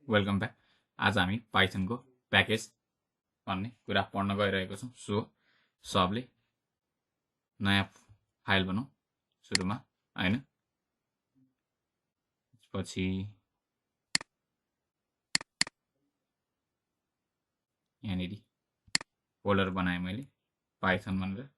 Welcome back. आज हामी पाइथनको package भन्ने कुरा पढ्न गइरहेको छौं। सो सबले नयाँ फाइल बनाऊ सुरुमा हैन, पछि यहाँनिर फोल्डर बनाएँ मैले पाइथन भनेर।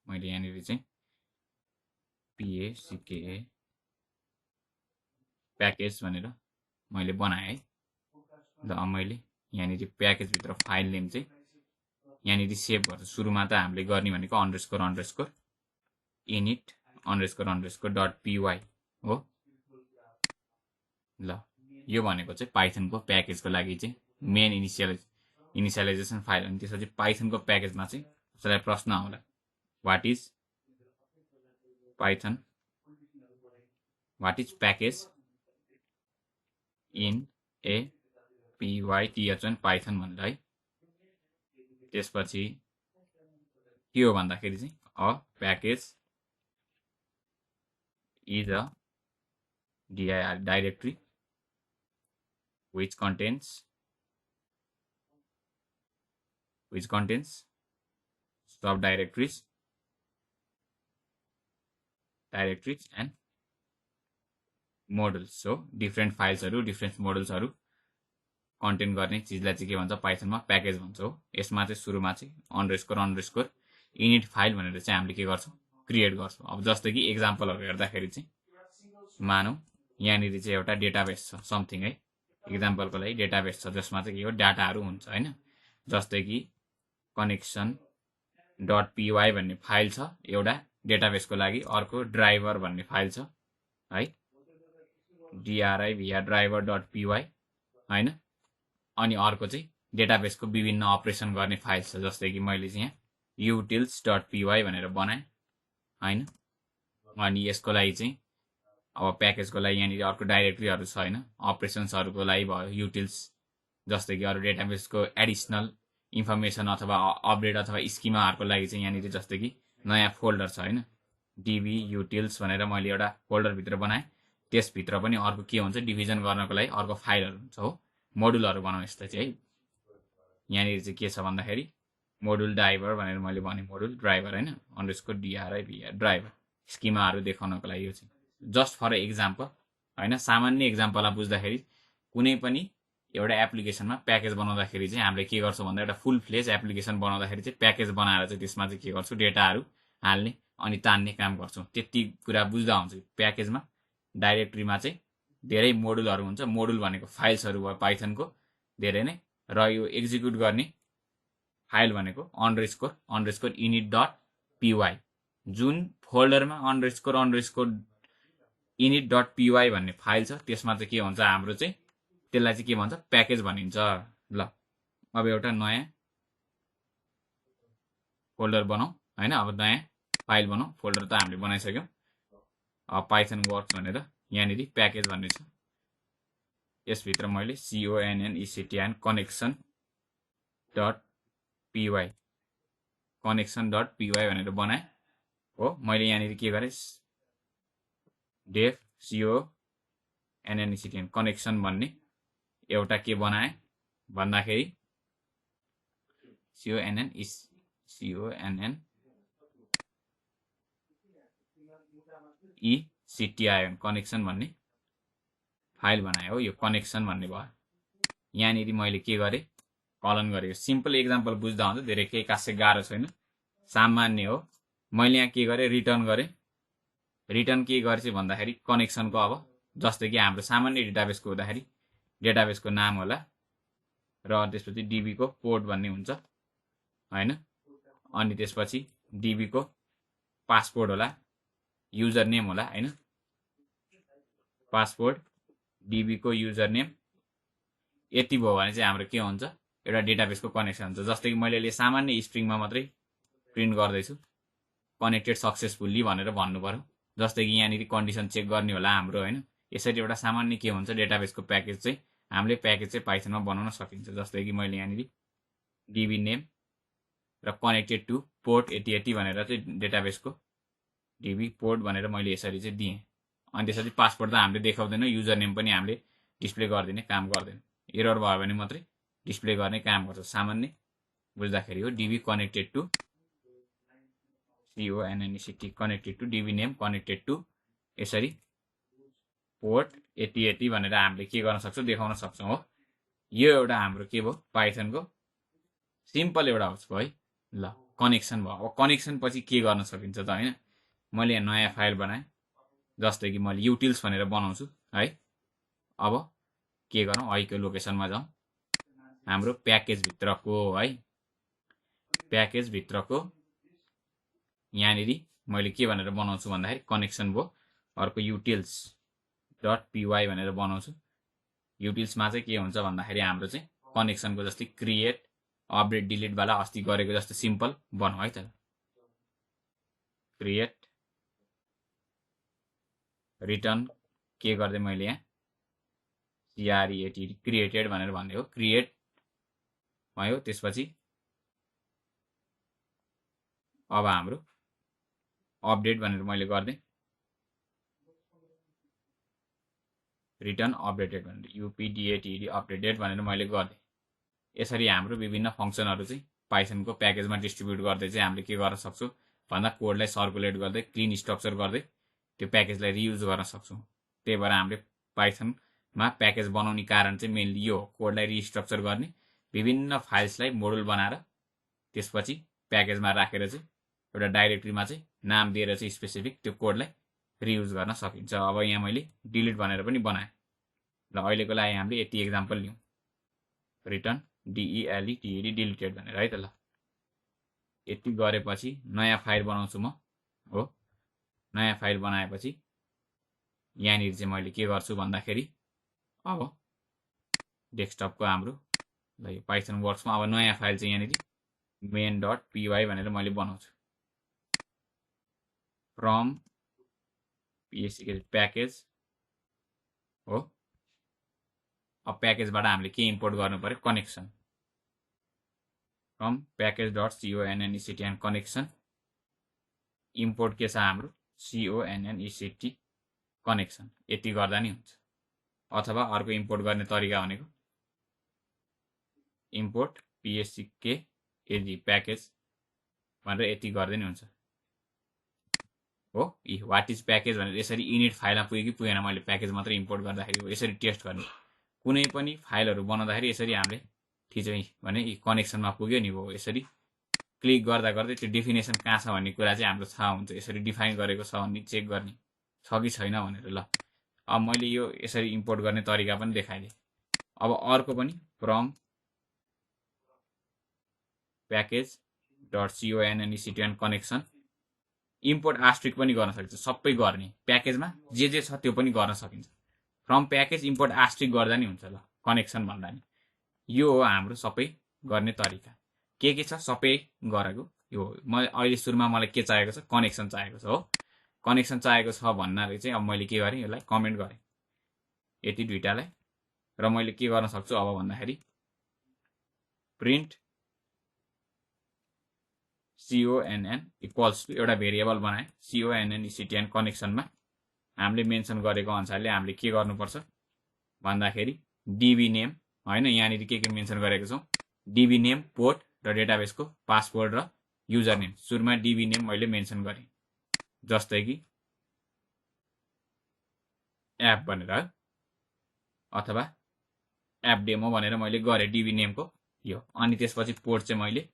मैले यहाँनिर चाहिँ PACKA प्याकेज भनेर मैले बनाएँ है। र मैले यहाँनिर प्याकेज भित्र फाइल नेम चाहिँ यहाँनिर सेभ गर्छु। सुरुमा त हामीले गर्ने भनेको __ init _ .py हो। ल यो भनेको चाहिँ पाइथनको प्याकेजको लागि चाहिँ मेन इनिशियलाइजेसन फाइल। अनि त्यसपछि पाइथनको प्याकेजमा चाहिँ कसैलाई प्रश्न आउला, what is Python, what is package in A PYTHN Python भनेर है। त्यसपछि के हो भन्दाखेरि चाहिँ a package is a dir directory which contains subdirectories, directories and modules. So different files हरु different modules हरु कन्टेन गर्ने चीजलाई चाहिँ के भन्छ पाइथनमा प्याकेज भन्छ हो। यसमा चाहिँ सुरुमा चाहिँ _ init फाइल भनेर चाहिँ हामीले के गर्छौं क्रिएट गर्छौं। अब जस्तै कि एक्जाम्पलहरु हेर्दाखेरि चाहिँ मानौ यहाँनिर चाहिँ एउटा डेटाबेस छ समथिङ है। एक्जाम्पलको लागि डेटाबेस छ जसमा चाहिँ के हो डाटाहरु हुन्छ हैन। जस्तै कि connection.py भन्ने फाइल छ एउटा डेटाबेसको लागि, अर्को ड्राइभर भन्ने फाइल छ है, driver.py हैन। अनि अर्को चाहिँ डेटाबेसको विभिन्न अपरेसन गर्ने फाइल छ। जस्तै कि मैले चाहिँ यहाँ utils.py भनेर बनाएँ हैन। अनि यसको लागि चाहिँ अब प्याकेजको लागि यहाँनिर अर्को डाइरेक्टरीहरु छ हैन, अपरेसन्सहरुको लागि भयो युटिल्स। जस्तै कि अरु डेटाबेसको एडिसनल इन्फर्मेसन अथवा अपडेट अथवा स्किमाहरुको लागि चाहिँ यहाँनिर जस्तै कि नयाँ फोल्डर छ हैन, db utils भनेर मैले एउटा फोल्डर भित्र बनाएँ। त्यस भित्र पनि अर्को के हुन्छ डिभिजन गर्नको लागि अर्को फाइलहरु हुन्छ हो। मोडुलहरु बनाउँ यस्तै चाहिँ है। यहाँनिर चाहिँ के छ भन्दाखेरि मोडुल ड्राइभर भनेर मैले भने मोडुल ड्राइभर हैन, _dir ड्राइभर स्किमाहरु देखाउनको लागि। यो चाहिँ जस्ट फर एक्जाम्पल हैन, सामान्य एक्जाम्पलमा बुझ्दाखेरि कुनै पनि एउटा एप्लिकेसनमा प्याकेज बनाउँदाखेरि चाहिँ हामीले के गर्छौं भन्दा एउटा फुल फ्लेज एप्लिकेसन बनाउँदाखेरि चाहिँ प्याकेज बनाएर चाहिँ त्यसमा चाहिँ के गर्छौं डेटाहरु हाल्ने अनि तान्ने काम गर्छौं। त्यति कुरा बुझ्दा हुन्छ। प्याकेजमा डाइरेक्टरीमा चाहिँ धेरै मोडुलहरु हुन्छ। मोडुल भनेको फाइल्सहरु भयो पाइथनको धेरै नै, र यो एक्जिक्युट गर्ने फाइल भनेको _ init.py जुन फोल्डरमा _ init.py भन्ने फाइल छ त्यसमा चाहिँ के हुन्छ हाम्रो चाहिँ त्यसलाई चाहिँ के भन्छ प्याकेज भनिन्छ। ल अब एउटा नयाँ फोल्डर बनाऊ हैन। अब नयाँ फाइल बनाऊ। फोल्डर त हामीले बनाइसक्यौं। अब पाइथन वर्क्स भनेर यहाँनिर प्याकेज भन्ने छ। यसभित्र मैले connection.py भनेर बनाएँ हो। मैले यहाँनिर के गरे डेफ CONNECTN कनेक्सन भन्ने एउटा के बनाएँ भन्दाखेरि CONNECTION कनेक्सन भन्ने फाइल बनाए हो। यो कनेक्सन भन्ने भयो। यहाँनिर मैले के गरे कलन गरेको सिम्पल एक्जाम्पल बुझ्दा हुन्छ, धेरै केही खासै गाह्रो छैन, सामान्य हो। मैले यहाँ के गरे रिटर्न गरे। रिटर्न के गर्छु भन्दाखेरि कनेक्सनको अब जस्तै कि हाम्रो सामान्य डेटाबेसको हुँदाखेरि डेटाबेसको नाम होला र त्यसपछि DB को पोर्ट भन्ने हुन्छ हैन। अनि त्यसपछि DB को पासवर्ड होला, युजर नेम होला हैन, पासवर्ड DB को युजर नेम। यति भयो भने चाहिँ हाम्रो के हुन्छ एउटा डेटाबेसको कनेक्सन हुन्छ। जस्तै कि मैले अहिले सामान्य स्ट्रिङमा मात्रै प्रिन्ट गर्दै छु, कनेक्टेड सक्सेसफुल्ली भनेर भन्नु पर्यो। जस्तै कि यहाँनिर कन्डिसन चेक गर्ने होला हाम्रो हैन। यसरी एउटा सामान्य के हुन्छ डेटाबेसको प्याकेज चाहिँ हामीले प्याकेज चाहिँ पाइथनमा बनाउन सकिन्छ। जस्तै कि मैले यहाँनिर DB नेम र कनेक्टेड टु पोर्ट यति भनेर चाहिँ डेटाबेसको डिबी पोर्ट भनेर मैले यसरी चाहिँ दिएँ। अनि त्यसपछि पासवर्ड त हामीले देखाउँदैन, युजर नेम पनि हामीले डिस्प्ले गर्दिने काम गर्दैन। एरर भयो भने मात्रै डिस्प्ले गर्ने काम गर्छ। सामान्य बुझ्दाखेरि हो DB connected to CONNECT connected to DB name connected to यसरी पोर्ट 8080 भनेर हामीले के गर्न सक्छौँ देखाउन सक्छौँ हो। यो एउटा हाम्रो के भयो पाइथनको सिम्पल एउटा होस् भयो है। ल कनेक्सन भयो। अब कनेक्सन पछि के गर्न सकिन्छ त हैन। मैले यहाँ नयाँ फाइल बनाएँ जस्तै कि मैले युटिल्स भनेर बनाउँछु है। अब के गरौँ अहिलेको लोकेसनमा जाउँ। हाम्रो प्याकेज भित्रको है प्याकेज भित्रको यहाँनिर मैले के भनेर बनाउँछु भन्दाखेरि कनेक्सन भयो। अर्को युटिल्स डट पी भनेर बनाउँछु। युटिल्समा चाहिँ के हुन्छ भन्दाखेरि हाम्रो चाहिँ कनेक्सनको जस्तै क्रिएट अपडेट डिलिट वाला अस्ति गरेको जस्तो सिम्पल बनाऊ है त। क्रिएट रिटर्न के गर्दै मैले यहाँ CREATED क्रिएटेड भनेर भन्दै हो। क्रिएट भयो। त्यसपछि अब हाम्रो अपडेट भनेर मैले गर्दै रिटर्न अपडेटेड भनेर UPDATED अपडेटेड भनेर मैले गर्दै। यसरी हाम्रो विभिन्न फंक्सनहरु चाहिँ पाइथनको प्याकेजमा डिस्ट्रिब्युट गर्दै चाहिँ हामीले के गर्न सक्छौं भन्दा कोडलाई सर्कुलेट गर्दै क्लीन स्ट्रक्चर गर्दै त्यो प्याकेजलाई रियुज गर्न सक्छौं। त्यही भएर हामीले पाइथनमा प्याकेज बनाउने कारण चाहिँ मेनली यो कोडलाई रिस्ट्रक्चर गर्ने, विभिन्न फाइल्सलाई मोडुल बनाएर त्यसपछि प्याकेजमा राखेर चाहिँ एउटा डाइरेक्टरीमा चाहिँ नाम दिएर चाहिँ स्पेसिफिक त्यो कोडलाई रियुज गर्न सकिन्छ। अब यहाँ मैले डिलिट भनेर पनि बनाएँ। ल अहिलेको लागि हामीले यति एक्जाम्पल लियौं। रिटर्न DELETED डिलिटेड भनेर है त। ल यति गरेपछि नयाँ फाइल बनाउँछु म हो। नयाँ फाइल बनाएपछि यहाँनिर चाहिँ मैले के गर्छु भन्दाखेरि अब डेस्कटपको हाम्रो ल यो पाइथन वर्क्समा अब नयाँ फाइल चाहिँ यहाँनिर main.py भनेर मैले बनाउँछु। फ्रम प्याकेज हो। अब प्याकेजबाट हामीले के इम्पोर्ट गर्नु पर्यो connection. From package.conneCT and connection import के छ हाम्रो CONNECT कनेक्सन। यति गर्दा नि हुन्छ। अथवा अर्को इम्पोर्ट गर्ने तरिका भनेको इम्पोर्ट PSCK प्याकेज भनेर यति गर्दै नि हुन्छ हो। व्हाट इज प्याकेज भनेर यसरी इनिट फाइलमा पुग्यो कि पुगेन मैले प्याकेज मात्र इम्पोर्ट गर्दाखेरि हो। यसरी टेस्ट गर्ने। कुनै पनि फाइलहरु बनाउँदाखेरि यसरी हामीले थिचै भने कनेक्सनमा पुग्यो नि हो। यसरी क्लिक गर्दा गर्दै त्यो डेफिनेसन कहाँ छ भन्ने कुरा चाहिँ हाम्रो थाहा हुन्छ। यसरी डिफाइन गरेको छ भन्ने चेक गर्ने छ कि छैन भनेर। ल अब मैले यो यसरी इम्पोर्ट गर्ने तरिका पनि देखाइदिएँ। अब अर्को पनि from package.conneCT and connection import Austric पनि गर्न सकिन्छ। सबै गर्ने प्याकेजमा जे छ त्यो पनि गर्न सकिन्छ। फ्रम प्याकेज इम्पोर्ट आस्ट्रिक गर्दा नि हुन्छ। ल कनेक्सन भन्दा नि यो हो हाम्रो सबै गर्ने तरिका। के छ सबै गरेको यो। म अहिले सुरुमा मलाई के चाहिएको छ कनेक्सन चाहिएको छ हो। कनेक्सन चाहिएको छ भन्नाले चाहिँ अब मैले के गरेँ यसलाई कमेन्ट गरेँ यति दुईटालाई। र मैले के गर्न सक्छु अब भन्दाखेरि प्रिन्ट CONN इक्वल्स टु एउटा भेरिएबल बनाए CONNECT एन्ड कनेक्सनमा हामीले मेन्सन गरेको अनुसारले हामीले के गर्नुपर्छ भन्दाखेरि डीबी नेम हैन यहाँनिर के मेन्सन गरेको छौं डीबी नेम पोर्ट र डेटाबेसको पासवर्ड र युजर नेम। सुरुमा डीबी नेम मैले मेन्सन गरेँ जस्तै कि एप भनेर अथवा एप डेमो भनेर मैले गरेँ डीबी नेमको यो। अनि त्यसपछि पोर्ट चाहिँ मैले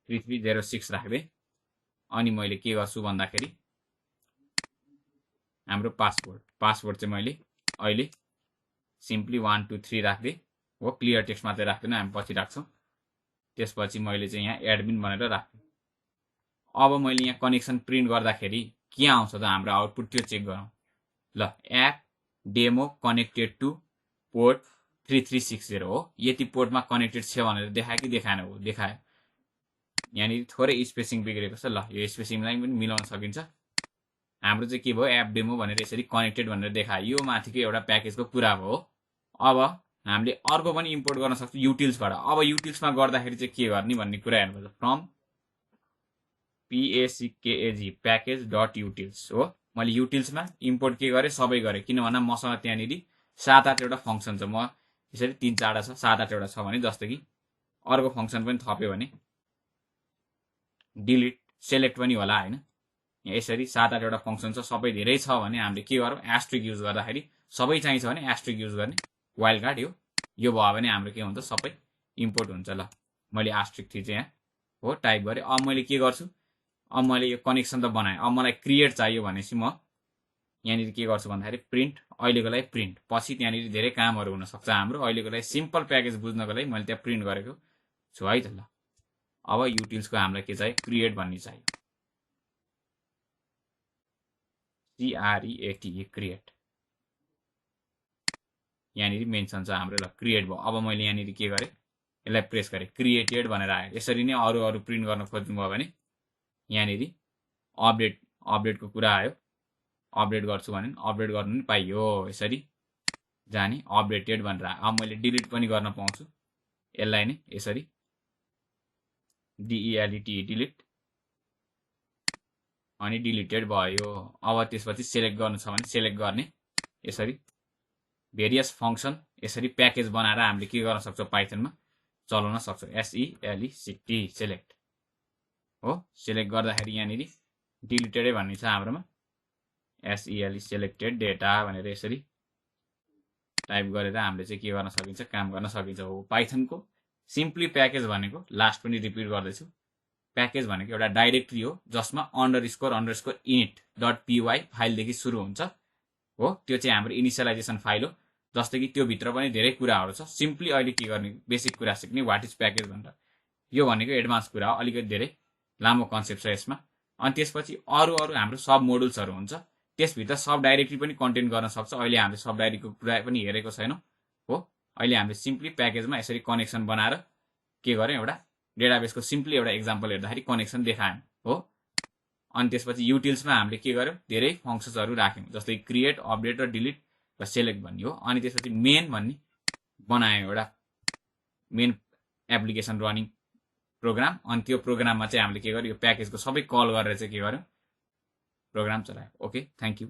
3306 राख्दै। अनि मैले के गर्छु भन्दाखेरि हाम्रो पासवर्ड चाहिँ मैले अहिले सिम्पली 1 2 3 राख्दै हो। क्लियर टेक्स्ट मात्रै राख्दैन, हामी पछि राख्छौं। त्यसपछि मैले चाहिँ यहाँ एडमिन भनेर राख्छु। अब मैले यहाँ कनेक्सन प्रिन्ट गर्दाखेरि के आउँछ त हाम्रो आउटपुट त्यो चेक गरौँ। ल app demo connected to port 3360 हो। यति पोर्टमा कनेक्टेड छ भनेर देखायो कि देखाएन हो। देखायो। यहाँनिर थोरै स्पेसिङ बिग्रेको छ। ल यो स्पेसिङलाई पनि मिलाउन सकिन्छ। हाम्रो चाहिँ के भयो एप डेमो भनेर यसरी कनेक्टेड भनेर देखायो। यो माथिको एउटा प्याकेजको कुरा भयो। अब हामीले अर्को पनि इम्पोर्ट गर्न सक्छौं युटिल्सबाट। अब युटिल्समा गर्दाखेरि चाहिँ के गर्ने भन्ने कुरा हेर्नुपर्छ। From PACKAG package dot utils हो। मैले युटिल्समा इम्पोर्ट के गरेँ सबै गरेँ, किन भन्दा मसँग त्यहाँनिर 7-8 वटा फंक्सन छ। म यसरी 3-4 वटा छ, 7-8 वटा छ भने जस्तो कि अर्को फंक्सन पनि थप्यो भने डिलिट सेलेक्ट पनि होला हैन। यहाँ यसरी 7-8 वटा फंक्सन छ, सबै धेरै छ भने हामीले के गरौँ एस्ट्रिक युज गर्दाखेरि सबै चाहिन्छ भने एस्ट्रिक युज गर्ने वाइल्ड कार्ड यो भयो भने हाम्रो के हुन्छ सबै इम्पोर्ट हुन्छ। ल मैले एस्ट्रिक थिचे यहाँ हो टाइप गरेँ। अब मैले के गर्छु, अब मैले यो कनेक्सन त बनाएँ, अब मलाई क्रिएट चाहियो भनेपछि म यहाँनिर के गर्छु भन्दाखेरि प्रिन्ट, अहिलेको लागि प्रिन्ट, पछि त्यहाँनिर धेरै कामहरू हुन सक्छ हाम्रो। अहिलेको लागि सिम्पल प्याकेज बुझ्नको लागि मैले त्यहाँ प्रिन्ट गरेको छु है त। ल अब युटिल्सको हामीलाई के चाहियो क्रिएट भन्ने चाहियो, CREATE क्रिएट। यहाँनिर मेन्सन छ हाम्रो। ल क्रिएट भयो। अब मैले यहाँनिर के गरेँ यसलाई प्रेस गरेँ, क्रिएटेड भनेर आयो। यसरी नै अरू प्रिन्ट गर्न खोज्नुभयो भने यहाँनिर अपडेटको कुरा आयो, अपडेट गर्छु भने अपडेट गर्नु पनि पाइयो। यसरी जाने अपडेटेड भनेर आयो। अब मैले डिलिट पनि गर्न पाउँछु यसलाई नै यसरी DELETE डिलिट, अनि डिलिटेड भयो। अब त्यसपछि सेलेक्ट गर्नु छ भने सेलेक्ट गर्ने, यसरी भेरियस फंक्सन यसरी प्याकेज बनाएर हामीले के गर्न सक्छौं पाइथनमा चलाउन सक्छौं। SELECT सेलेक्ट हो। सेलेक्ट गर्दाखेरि यहाँनिर डिलिटेडै भन्ने छ हाम्रोमा, SELECTED डेटा भनेर यसरी टाइप गरेर हामीले चाहिँ के गर्न सकिन्छ काम गर्न सकिन्छ हो। पाइथनको सिम्पली प्याकेज भनेको लास्ट पनि रिपिट गर्दैछु, प्याकेज भनेको एउटा डाइरेक्टरी हो जसमा __init.py फाइलदेखि सुरु हुन्छ हो। त्यो चाहिँ हाम्रो इनिशियलाइजेसन फाइल हो। जस्तै कि त्यो भित्र पनि धेरै कुराहरू छ। सिम्पली अहिले के गर्ने बेसिक कुरा सिक्ने व्हाट इज प्याकेज भनेर। यो भनेको एडभान्स कुरा हो, अलिकति धेरै लामो कन्सेप्ट छ यसमा। अनि त्यसपछि अरू हाम्रो सब मोडुल्सहरू हुन्छ, त्यसभित्र सब डाइरेक्टरी पनि कन्टेन गर्न सक्छ। अहिले हामीले सब डाइरेक्टरीको कुरा पनि हेरेको छैनौं हो। अहिले हामीले सिम्पली प्याकेजमा यसरी कनेक्सन बनाएर के गर्यौं, एउटा डेटाबेसको सिम्पली एउटा एक्जाम्पल हेर्दाखेरि कनेक्सन देखायौं हो। अनि त्यसपछि युटिल्समा हामीले के गर्यौं धेरै फंक्सन्सहरू राख्यौं, जस्तै क्रिएट, अपडेट र डिलिट र सेलेक्ट भन्ने हो। अनि त्यसपछि मेन भन्ने बनायौं, एउटा मेन एप्लिकेसन रनिङ प्रोग्राम। अनि त्यो प्रोग्राममा चाहिँ हामीले के गर्यौं यो प्याकेजको सबै कल गरेर चाहिँ के गर्यौं प्रोग्राम चलायौं। Okay, thank you.